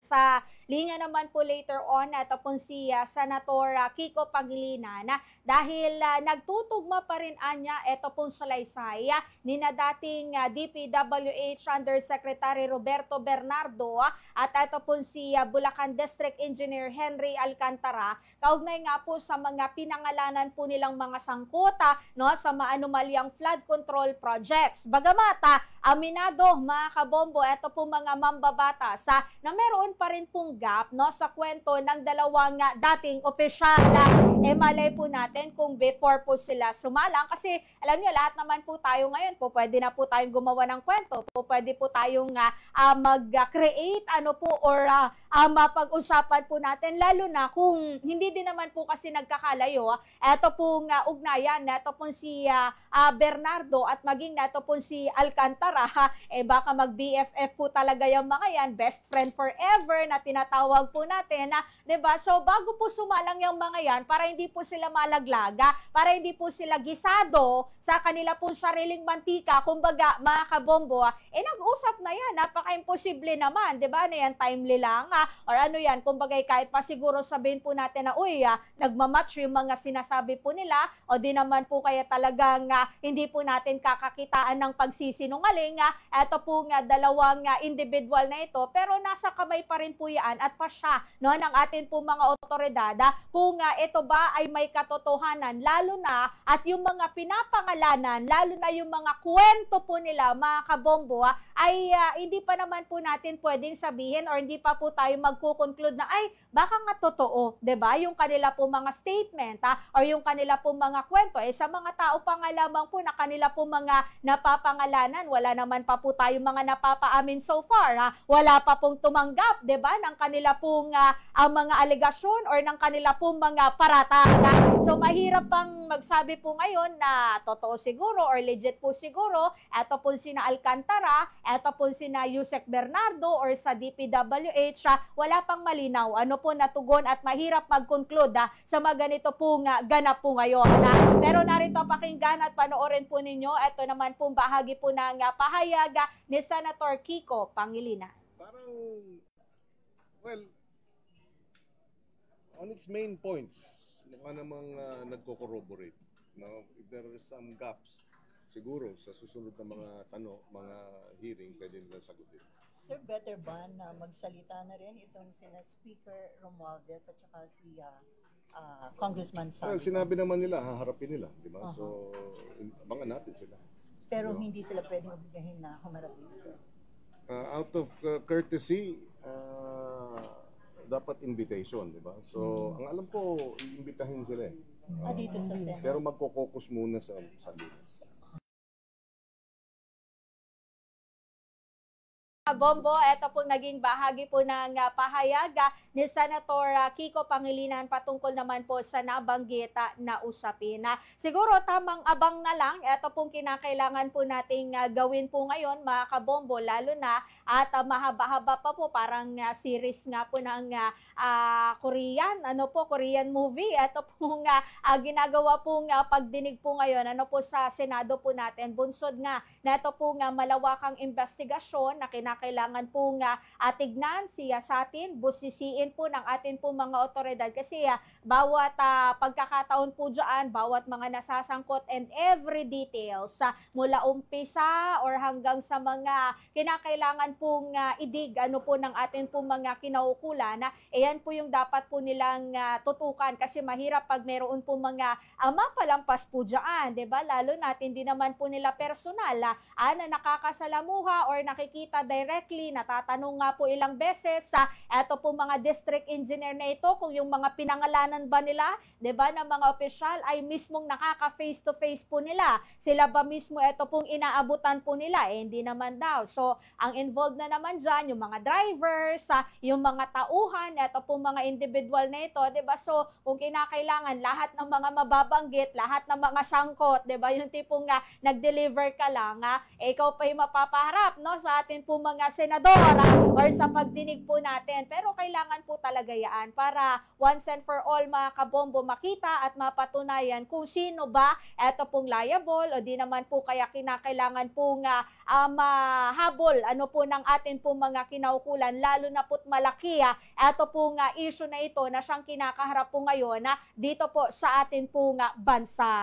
Sa linya naman po later on, ito pong si Senator Kiko Pangilinan dahil nagtutugma pa rin anya ito pong salaysay ni na dating DPWH Undersecretary Roberto Bernardo at ito pong si Bulacan District Engineer Henry Alcantara, kaugnay nga po sa mga pinangalanan po nilang mga sangkuta no, sa maanumalyang flood control projects. Bagamat aminado mga kabombo, ito po mga mambabatas na meron pa rin pong gap no, sa kwento ng dalawang dating opisyal. Malay po natin kung before po sila sumalang kasi alam niyo lahat naman po tayo ngayon po pwede na po tayong gumawa ng kwento, po pwede po tayong mag-create ano po or mapag-usapan po natin, lalo na kung hindi din naman po kasi nagkakalayo ito pong ugnayan na ito pong si Bernardo at maging na ito pong si Alcantara baka mag-BFF po talaga yung mga yan, best friend forever na tinatawag po natin, diba? So bago po sumalang yung mga yan, para hindi po sila malaglaga, para hindi po sila gisado sa kanila pong sariling mantika, kumbaga mga kabombo, nag-usap na yan, napaka-imposible naman, diba? Ano yan, timely lang, or ano yan, kumbaga kahit pa siguro sabihin po natin na, uy, nagmamatch yung mga sinasabi po nila, o di naman po kaya talagang hindi po natin kakakitaan ng pagsisinungaling, eto po nga dalawang individual na ito, pero nasa kamay pa rin po yan at pasya no, ng atin po mga otoridad kung ito ba ay may katotohanan, lalo na at yung mga pinapangalanan, lalo na yung mga kwento po nila mga kabombo ay hindi pa naman po natin pwedeng sabihin or hindi pa po tayo magkukonclude na ay baka nga totoo, 'di ba? Yung kanila po mga statement or yung kanila po mga kwento sa mga tao pa nga lamang po na kanila po mga napapangalanan, wala naman pa po tayo mga napapaamin so far. Wala pa pong tumanggap, 'di ba, ng kanila pong mga alegasyon or ng kanila pong mga paratang. So mahirap pang magsabi po ngayon na totoo siguro or legit po siguro. Ito po sina Alcantara, ito po sina Yusek Bernardo or sa DPWH, wala pang malinaw ano po natugon at mahirap mag-conclude sa mga ganito pong ganap po ngayon. Pero narito pakinggan at panoorin po ninyo, ito naman pong bahagi po ng pahayag ni Senator Kiko Pangilinan. Parang, well, on its main points, mukha namang nagko-corroborate. No? If there are some gaps, siguro sa susunod na mga mga hearing, pwede nila sagutin. Sir, better ba na magsalita na rin itong sina Speaker Romualdez at saka si Congressman Saldico? Well, sinabi naman nila, haharapin nila, di ba? So, abangan natin sila. Pero hindi sila pwedeng obligahin na humarap dito, sir? Out of courtesy, dapat invitation, di ba? So, ang alam ko, iimbitahin sila Dito sa Senate. Pero magko-focus muna sa Linas. Bombo, ito po naging bahagi po ng pahayag ni Senator Kiko Pangilinan patungkol naman po sa nabanggit na usapin. Siguro tamang abang na lang, ito pong kinakailangan po nating gawin po ngayon mga kabombo, lalo na at mahaba-haba pa po, parang series nga po ng Korean movie. Ito pong ginagawa pong pagdinig po ngayon sa Senado po natin. Bunsod nga na ito pong malawakang investigasyon na kailangan pong tignan, siyasatin, busisiin po ng atin po mga otoridad kasi bawat pagkakataon po dyan, bawat mga nasasangkot and every details mula umpisa or hanggang sa mga kinakailangan pong idig ng atin po mga kinaukulan, yan po yung dapat po nilang tutukan kasi mahirap pag meron po mga mapalampas po dyan, diba? Lalo natin hindi naman po nila personal na nakakasalamuha or nakikita directly, natatanong nga po ilang beses eto po mga district engineer na ito kung yung mga pinangalanan ba nila, 'di ba, ng mga opisyal ay mismong nakaka face to face po nila. Sila ba mismo eto pong inaabutan po nila? Hindi naman daw. So, ang involved na naman diyan yung mga drivers, yung mga tauhan, eto pong mga individual na ito, 'di ba? So, kung kinakailangan lahat ng mga mababanggit, lahat ng mga sangkot, 'di ba, yung tipong nag-deliver ka lang, ikaw pa yung mapapaharap sa atin po mga senador or sa pagdinig po natin. Pero kailangan po talaga yan para once and for all mga kabombo makita at mapatunayan kung sino ba eto pong liable o di naman po kaya kinakailangan pong habol ng atin po mga kinaukulan, lalo na po't malaki ito pong issue na ito na siyang kinakaharap po ngayon dito po sa atin pong bansa.